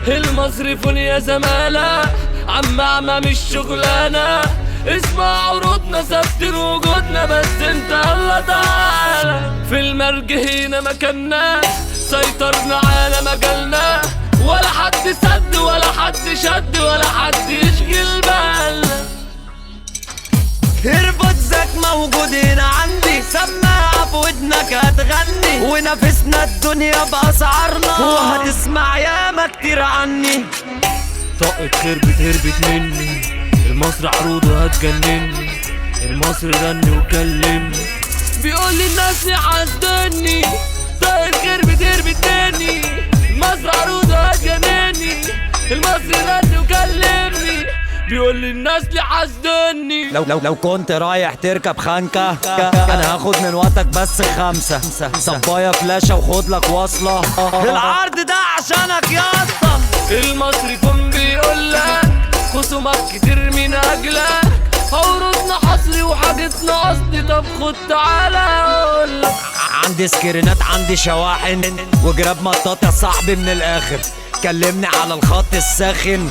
المصرفون يا زمالة عم مش شغلانة، اسمع عروضنا ثابتين وجودنا بس انت الله تعالى. في المرج هنا مكاننا، سيطرنا على مجالنا، ولا حد سد ولا حد شد ولا حد يشغل بالنا. ايربودزك موجود هنا عندي، سماعة في ودنك هتغني، ونافسنا الدنيا بأسعارنا، وهتسمع ياما كتير عني. طاقة خير بتهربت مني، المصري عروضه هتجنني، المصري غني وكلمني بيقول لي الناس حاسدني. طاقة خير بتهربت مني، المصري عروضه هتجنني، المصري غني وكلمني بيقول لي الناس اللي حاسدني. لو كنت رايح تركب خانكة، انا هاخد من وقتك بس 5 صبايا فلاشة وخد لك واصلة، العرض ده عشانك يا اسطى. المصري كون بيقولك خصومك كتير من اجلك، عروضنا حصري وحاجتنا اصلي، طب خد تعالى اقولك. عندي سكرينات، عندي شواحن، وجراب مطاط يا صاحبي من الاخر، كلمني على الخط الساخن،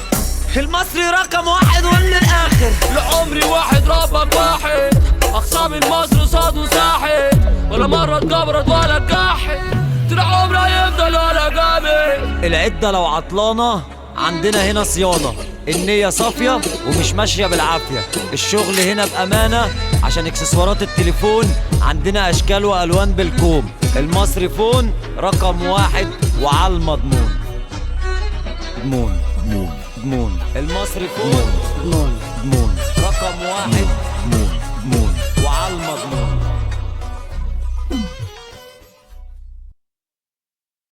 المصري رقم 1 ومن الاخر. لعمري واحد ربك واحد، اخصام المصري صاد ساحد، ولا مرة اتجبرت ولا اتجحد، طول عمري هيفضل ولا جامد. العدة لو عطلانة عندنا هنا صيانة، النية صافية ومش ماشية بالعافية، الشغل هنا بأمانة، عشان اكسسوارات التليفون عندنا أشكال وألوان بالكوم، المصري فون رقم 1 وعلى المضمون. ضمون المصري فون ضمون رقم 1